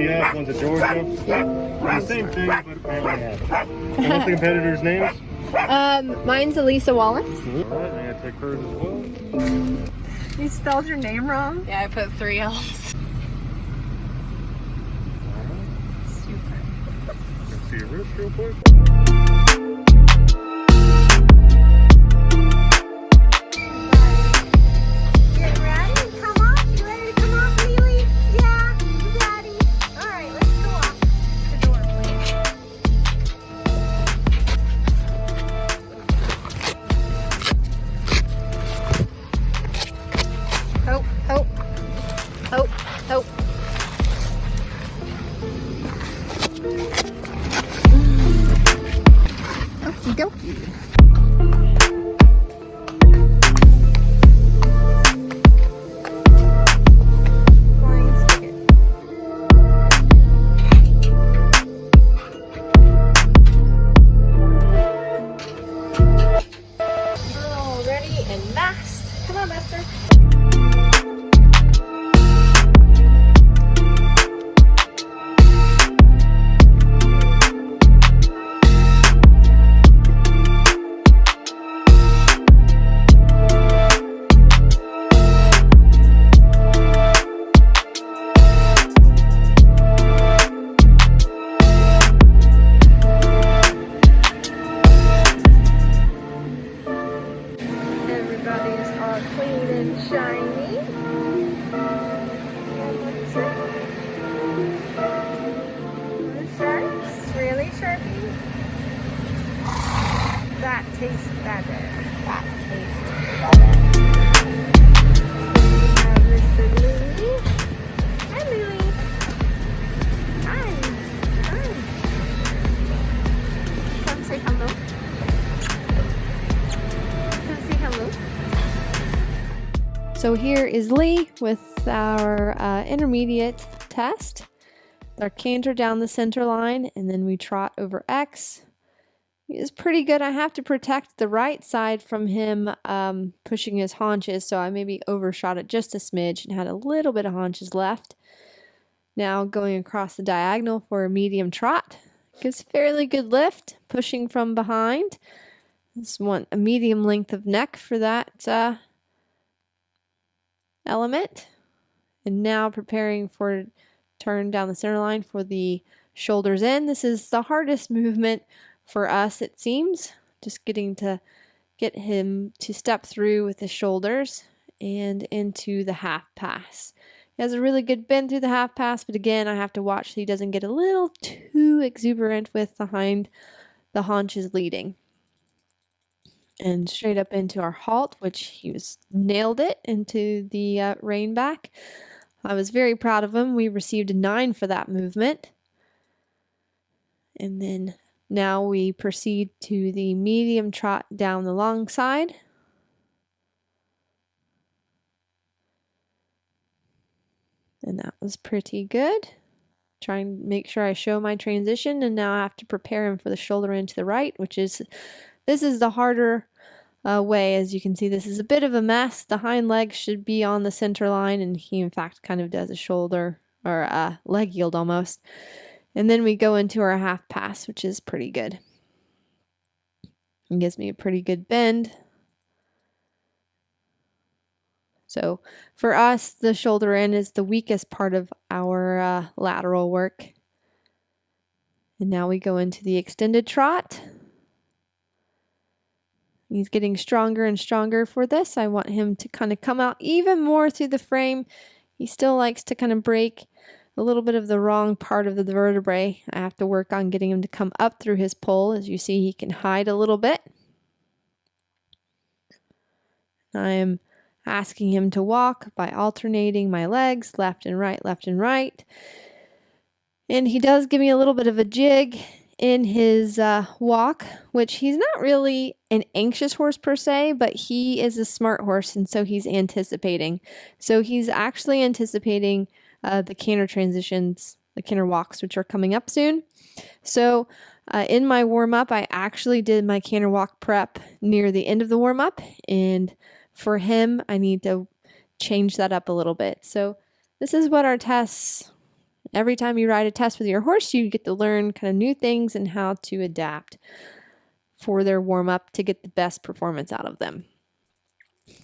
UCF, one's at Georgia. The same thing, but apparently have. And what's the competitor's names? Mine's Elisa Wallace. Alright, I gotta take hers as well. You spelled your name wrong? Yeah, I put 3 L's. Super. Let's see your wrist real quick. Get ready? Come off. You ready to come off, Lily? Yeah, Daddy. Alright, let's go off the door, please. Hope, hope, hope, hope. Okie dokie. Flying stick. All ready and masked. Come on, Master. Everybody's all clean and shiny. Sharks? Really, Sharpie? That tastes better. That tastes We have Mr. Lily. Hi, Lily. Hi. Hi. Come say hello. Come say hello. So here is Lee with our intermediate test. Our canter down the center line, and then we trot over X. He is pretty good. I have to protect the right side from him pushing his haunches, so I maybe overshot it just a smidge and had a little bit of haunches left. Now going across the diagonal for a medium trot. Gives fairly good lift, pushing from behind. Just want a medium length of neck for that element. And now preparing for turn down the center line for the shoulders in. This is the hardest movement for us, it seems. Just getting to get him to step through with his shoulders and into the half pass. He has a really good bend through the half pass, but again, I have to watch so he doesn't get a little too exuberant with behind the haunches leading. And straight up into our halt, which he nailed it into the rein back. I was very proud of him. We received a 9 for that movement. And then now we proceed to the medium trot down the long side. And that was pretty good. Trying to make sure I show my transition, and now I have to prepare him for the shoulder in to the right, this is the harder way. As you can see, this is a bit of a mess. The hind leg should be on the center line, and he in fact kind of does a shoulder or a leg yield almost. And then we go into our half pass, which is pretty good. It gives me a pretty good bend. So for us, the shoulder in is the weakest part of our lateral work. And now we go into the extended trot. He's getting stronger and stronger for this. I want him to kind of come out even more through the frame. He still likes to kind of break a little bit of the wrong part of the vertebrae. I have to work on getting him to come up through his pole. As you see, he can hide a little bit. I'm asking him to walk by alternating my legs, left and right, left and right. And he does give me a little bit of a jig in his walk, which he's not really an anxious horse per se, but he is a smart horse, and so he's anticipating. So he's actually anticipating the canter transitions, the canter walks, which are coming up soon. So in my warm-up, I actually did my canter walk prep near the end of the warm-up, and for him, I need to change that up a little bit. So this is what our tests Every time you ride a test with your horse, you get to learn kind of new things and how to adapt for their warm-up to get the best performance out of them.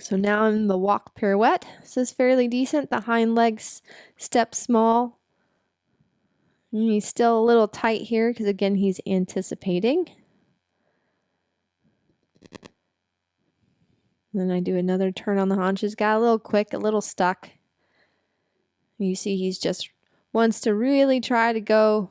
So now in the walk pirouette, this is fairly decent. The hind legs step small. And he's still a little tight here because again, he's anticipating. Then I do another turn on the haunches. Got a little quick, a little stuck. You see he's just wants to really try to go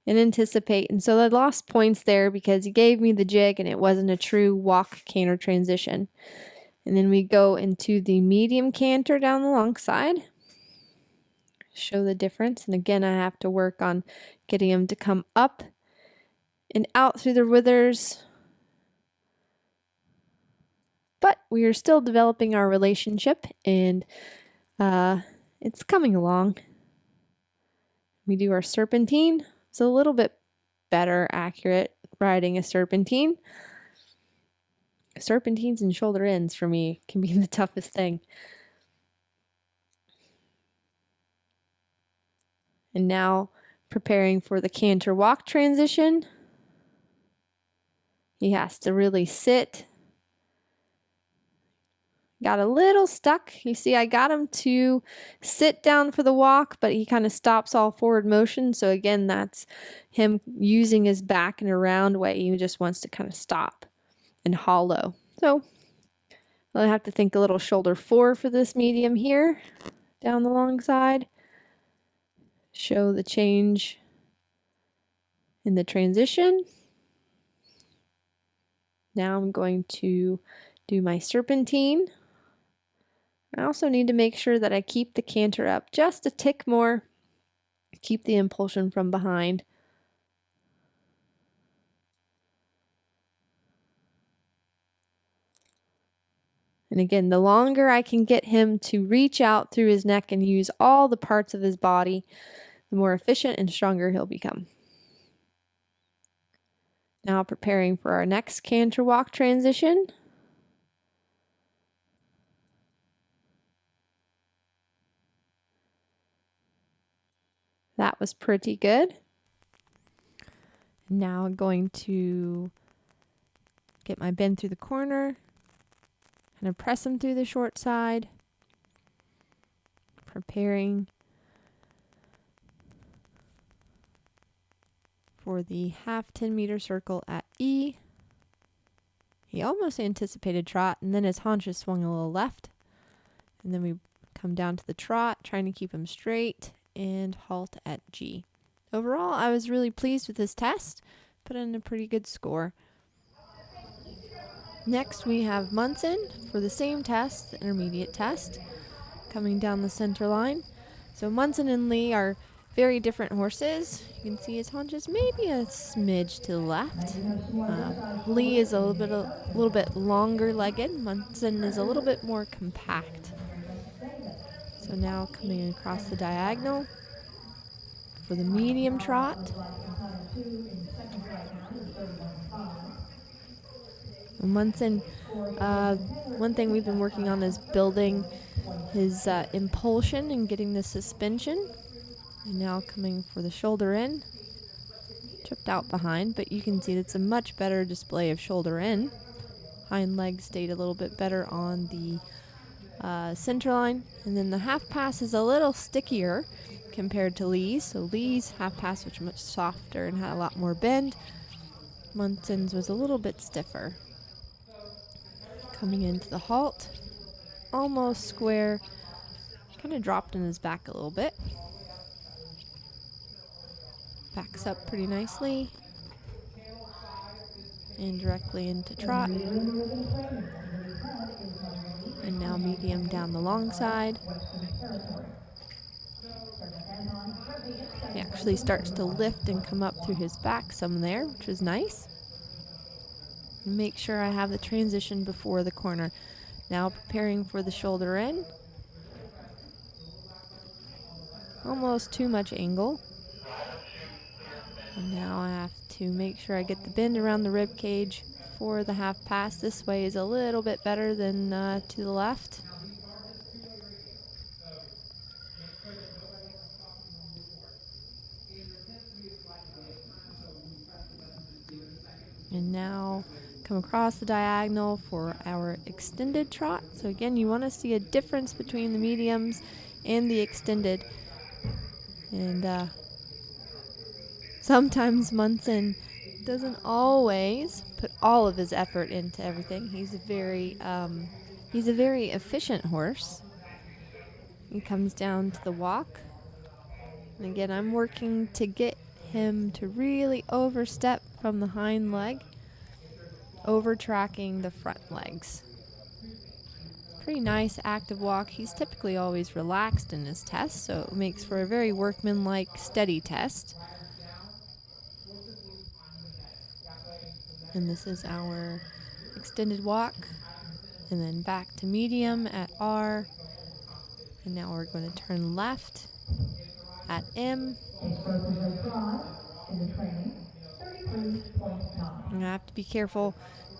and anticipate. And so I lost points there because he gave me the jig and it wasn't a true walk canter transition. And then we go into the medium canter down the long side. Show the difference. And again, I have to work on getting him to come up and out through the withers. But we are still developing our relationship, and it's coming along. We do our serpentine. It's a little bit better accurate riding a serpentine. Serpentines and shoulder ends for me can be the toughest thing. And now preparing for the canter walk transition. He has to really sit. Got a little stuck. You see, I got him to sit down for the walk, but he kind of stops all forward motion. So again, that's him using his back in a round way. He just wants to kind of stop and hollow. So I'll have to think a little shoulder 4 for this medium here, down the long side. Show the change in the transition. Now I'm going to do my serpentine. I also need to make sure that I keep the canter up just a tick more, keep the impulsion from behind. And again, the longer I can get him to reach out through his neck and use all the parts of his body, the more efficient and stronger he'll become. Now preparing for our next canter walk transition. That was pretty good. Now I'm going to get my bend through the corner and press him through the short side. Preparing for the half 10-meter circle at E. He almost anticipated trot, and then his haunches swung a little left. And then we come down to the trot, trying to keep him straight, and halt at G. Overall, I was really pleased with this test. Put in a pretty good score. Next, we have Munson for the same test, the intermediate test, coming down the center line. So Munson and Lee are very different horses. You can see his haunches maybe a smidge to the left. Lee is a little bit longer legged. Munson is a little bit more compact. So now coming across the diagonal for the medium trot. Munson, one thing we've been working on is building his impulsion and getting the suspension. And now coming for the shoulder in. Tripped out behind, but you can see that's a much better display of shoulder in. Hind leg stayed a little bit better on the center line. And then the half pass is a little stickier compared to Lee's. So Lee's half pass was much softer and had a lot more bend. Munson's was a little bit stiffer. Coming into the halt, almost square, kind of dropped in his back a little bit. Backs up pretty nicely. And directly into trot. And now medium down the long side. He actually starts to lift and come up through his back some there, which is nice. And make sure I have the transition before the corner. Now preparing for the shoulder in. Almost too much angle. And now I have to make sure I get the bend around the rib cage for the half pass. This way is a little bit better than to the left. And now come across the diagonal for our extended trot. So again, you want to see a difference between the mediums and the extended. And sometimes Munson doesn't always put all of his effort into everything. He's a very efficient horse. He comes down to the walk. And again, I'm working to get him to really overstep from the hind leg, over tracking the front legs. Pretty nice active walk. He's typically always relaxed in his test, so it makes for a very workmanlike, steady test. And this is our extended walk, and then back to medium at R. And now we're going to turn left at M. And I have to be careful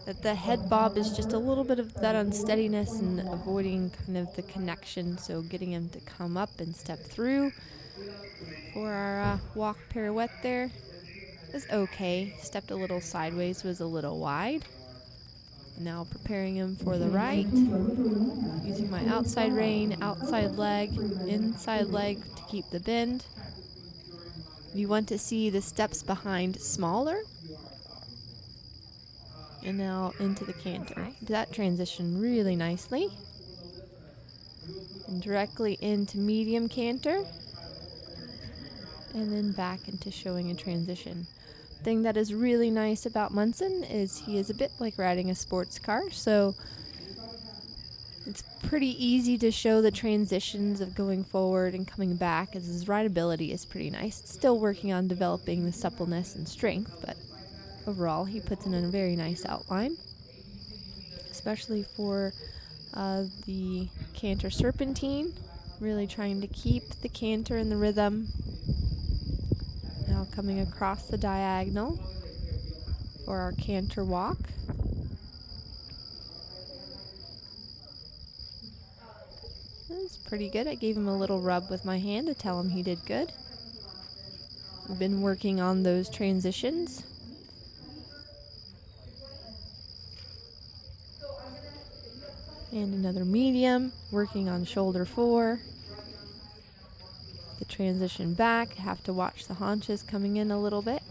that the head bob is just a little bit of that unsteadiness and avoiding kind of the connection. So getting him to come up and step through for our walk pirouette there is okay. Stepped a little sideways, was a little wide. Now preparing him for the right. Using my outside rein, outside leg, inside leg to keep the bend. You want to see the steps behind smaller. And now into the canter. That transition really nicely. And directly into medium canter. And then back into showing a transition. Thing that is really nice about Munson is he is a bit like riding a sports car. So it's pretty easy to show the transitions of going forward and coming back, as his rideability is pretty nice. Still working on developing the suppleness and strength, but overall he puts in a very nice outline, especially for the canter serpentine, really trying to keep the canter in the rhythm. Now coming across the diagonal for our canter walk. That's pretty good. I gave him a little rub with my hand to tell him he did good. We've been working on those transitions. And another medium, working on shoulder 4. The transition back, have to watch the haunches coming in a little bit.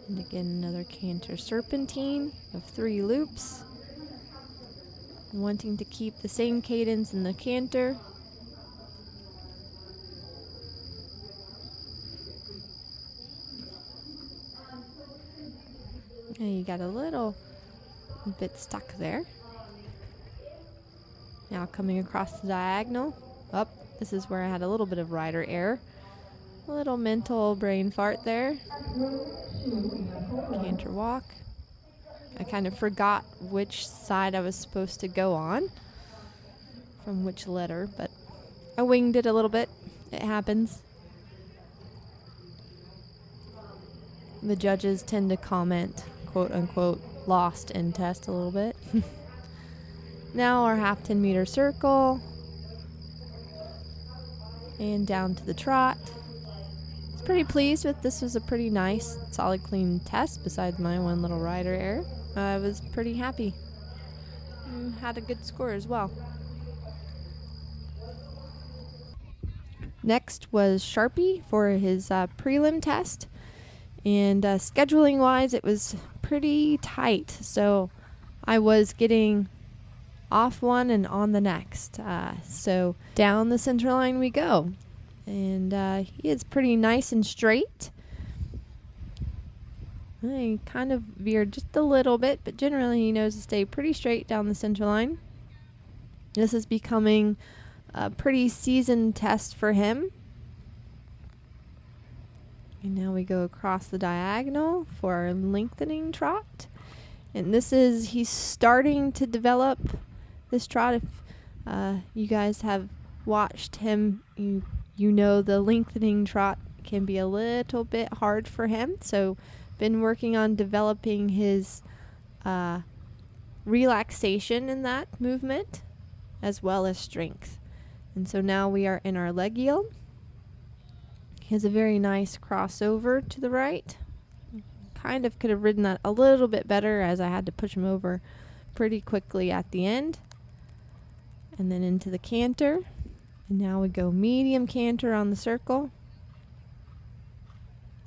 And again, another canter serpentine of 3 loops. Wanting to keep the same cadence in the canter. And you got a little bit stuck there. Now coming across the diagonal. Up. This is where I had a little bit of rider error. A little mental brain fart there. Canter walk. I kind of forgot which side I was supposed to go on from which letter, but I winged it a little bit. It happens. The judges tend to comment, quote unquote, lost in test a little bit. Now our half 10 meter circle. And down to the trot. Pretty pleased with this. Was a pretty nice, solid, clean test besides my one little rider error. I was pretty happy. And had a good score as well. Next was Sharpie for his prelim test. And scheduling wise, it was pretty tight. So I was getting off one and on the next. So down the center line we go. And he is pretty nice and straight. I kind of veered just a little bit, but generally he knows to stay pretty straight down the center line. This is becoming a pretty seasoned test for him. And now we go across the diagonal for our lengthening trot. And this is, he's starting to develop this trot. If you guys have watched him, you know the lengthening trot can be a little bit hard for him. So been working on developing his relaxation in that movement as well as strength. And so now we are in our leg yield. He has a very nice crossover to the right. Kind of could have ridden that a little bit better, as I had to push him over pretty quickly at the end. And then into the canter. And now we go medium canter on the circle.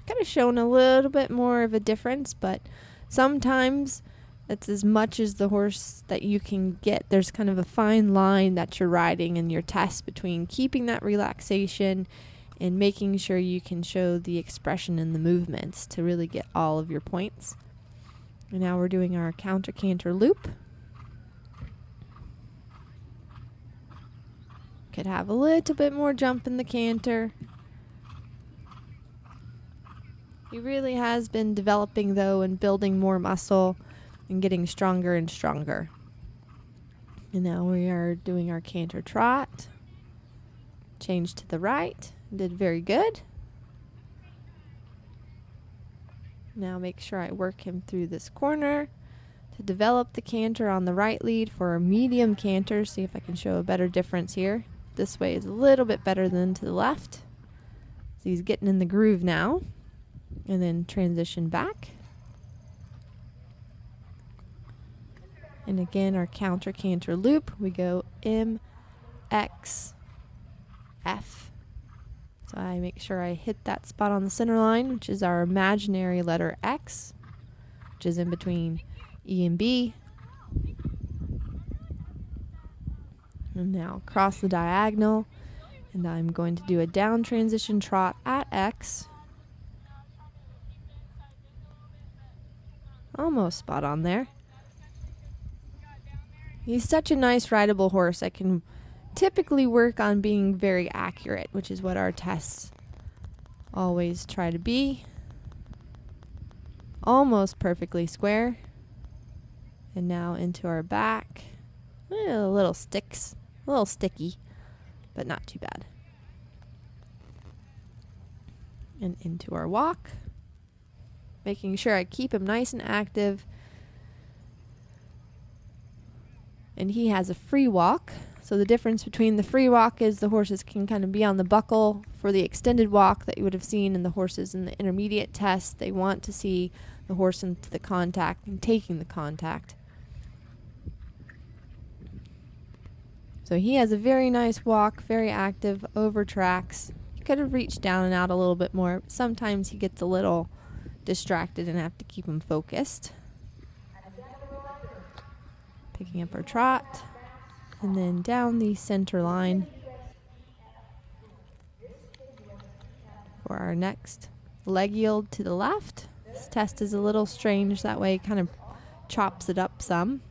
Kind of showing a little bit more of a difference, but sometimes that's as much as the horse that you can get. There's kind of a fine line that you're riding in your test between keeping that relaxation and making sure you can show the expression in the movements to really get all of your points. And now we're doing our counter canter loop. Could have a little bit more jump in the canter. He really has been developing though and building more muscle and getting stronger and stronger. And now we are doing our canter trot. Change to the right. Did very good. Now make sure I work him through this corner to develop the canter on the right lead for a medium canter. See if I can show a better difference here. This way is a little bit better than to the left. So he's getting in the groove now. And then transition back. And again, our counter canter loop. We go M, X, F. So I make sure I hit that spot on the center line, which is our imaginary letter X, which is in between E and B. And now cross the diagonal, and I'm going to do a down transition trot at X. Almost spot on there. He's such a nice rideable horse. I can typically work on being very accurate, which is what our tests always try to be. Almost perfectly square. And now into our back. A little sticks. A little sticky, but not too bad. And into our walk. Making sure I keep him nice and active. And he has a free walk. So the difference between the free walk is the horses can kind of be on the buckle. For the extended walk that you would have seen in the horses in the intermediate test, they want to see the horse into the contact and taking the contact. So he has a very nice walk, very active, over tracks. He could have reached down and out a little bit more. But sometimes he gets a little distracted and have to keep him focused. Picking up our trot. And then down the center line for our next leg yield to the left. This test is a little strange, that way it kind of chops it up some.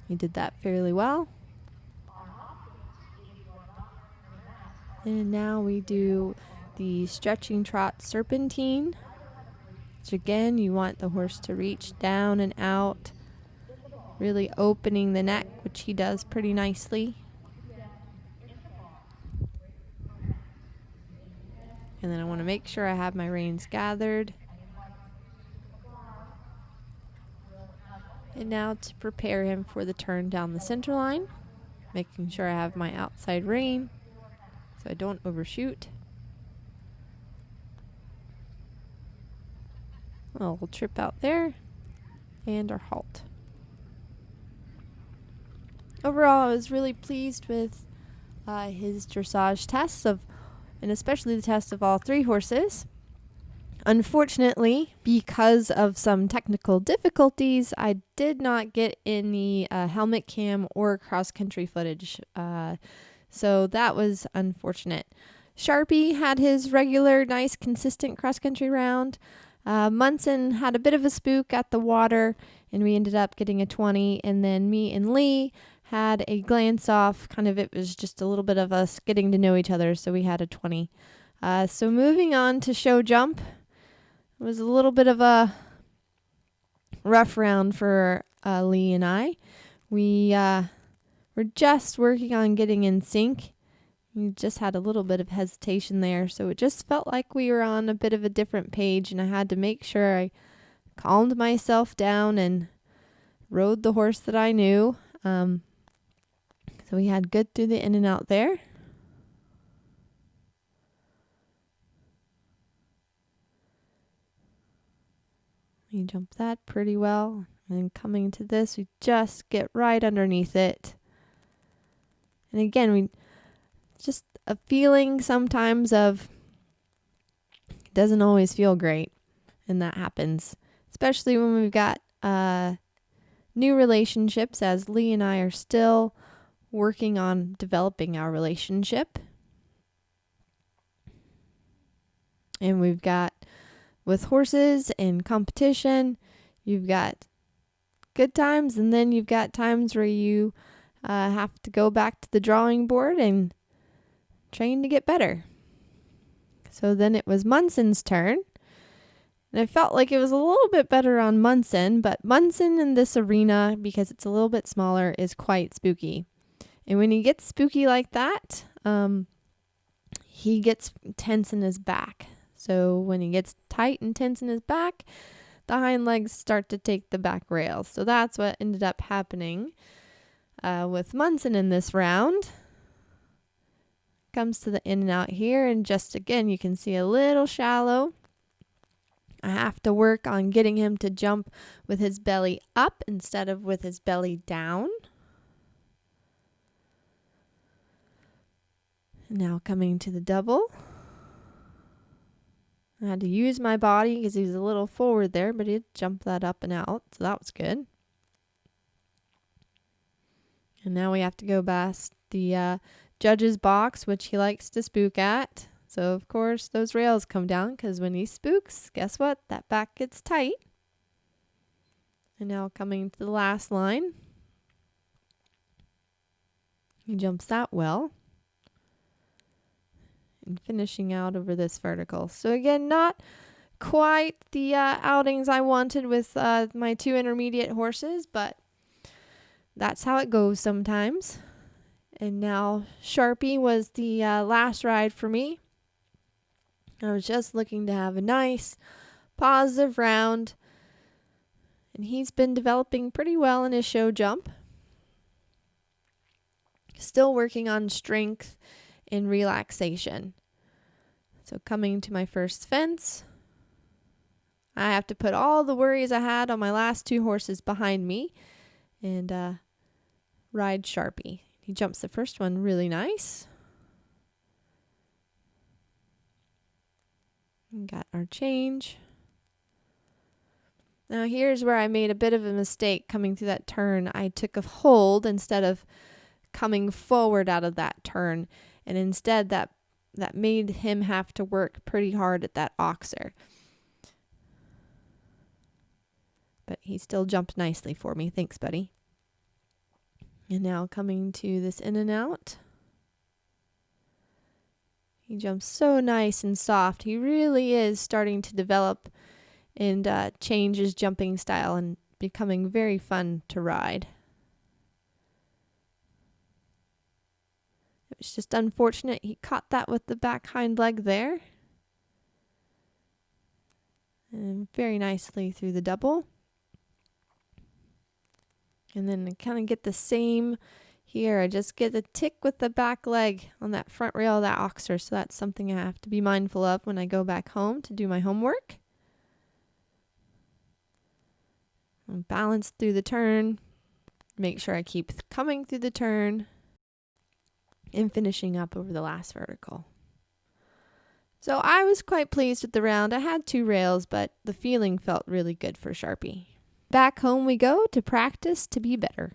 He did that fairly well. And now we do the stretching trot serpentine. Which again, you want the horse to reach down and out, really opening the neck, which he does pretty nicely. And then I want to make sure I have my reins gathered. And now to prepare him for the turn down the center line, making sure I have my outside rein so I don't overshoot. We'll trip out there, and our halt. Overall, I was really pleased with his dressage tests and especially the test of all three horses. Unfortunately, because of some technical difficulties, I did not get any helmet cam or cross-country footage, so that was unfortunate. Sharpie had his regular, nice, consistent cross-country round. Munson had a bit of a spook at the water, and we ended up getting a 20. And then me and Lee had a glance off. It was just a little bit of us getting to know each other, so we had a 20. So moving on to show jump. It was a little bit of a rough round for Lee and I. We were just working on getting in sync. We just had a little bit of hesitation there, so it just felt like we were on a bit of a different page, and I had to make sure I calmed myself down and rode the horse that I knew. So we had good through the in and out there. You jump that pretty well. And then coming to this, we just get right underneath it. And again, we just a feeling sometimes of it doesn't always feel great. And that happens, especially when we've got new relationships, as Lee and I are still working on developing our relationship. And we've got, with horses and competition, you've got good times, and then you've got times where you have to go back to the drawing board and train to get better. So then it was Munson's turn. And I felt like it was a little bit better on Munson, but Munson in this arena, because it's a little bit smaller, is quite spooky. And when he gets spooky like that, he gets tense in his back. So when he gets tight and tense in his back, the hind legs start to take the back rails. So that's what ended up happening with Munson in this round. Comes to the in and out here, and just again, you can see a little shallow. I have to work on getting him to jump with his belly up instead of with his belly down. Now coming to the double. I had to use my body because he was a little forward there, but he'd jump that up and out, so that was good. And now we have to go past the judge's box, which he likes to spook at. So, of course, those rails come down because when he spooks, guess what? That back gets tight. And now coming to the last line. He jumps that well. And finishing out over this vertical. So, again, not quite the outings I wanted with my two intermediate horses, but that's how it goes sometimes. And now Sharpie was the last ride for me. I was just looking to have a nice, positive round. And he's been developing pretty well in his show jump. Still working on strength and relaxation. So coming to my first fence, I have to put all the worries I had on my last two horses behind me and ride Sharpie. He jumps the first one really nice. And got our change. Now here's where I made a bit of a mistake coming through that turn. I took a hold instead of coming forward out of that turn. And instead that made him have to work pretty hard at that oxer. But he still jumped nicely for me. Thanks, buddy. And now coming to this in and out. He jumps so nice and soft. He really is starting to develop and change his jumping style and becoming very fun to ride. It was just unfortunate he caught that with the back hind leg there. And very nicely through the double. And then I kind of get the same here. I just get a tick with the back leg on that front rail of that oxer. So that's something I have to be mindful of when I go back home to do my homework. And balance through the turn. Make sure I keep coming through the turn. And finishing up over the last vertical. So I was quite pleased with the round. I had two rails, but the feeling felt really good for Sharpie. Back home we go to practice to be better.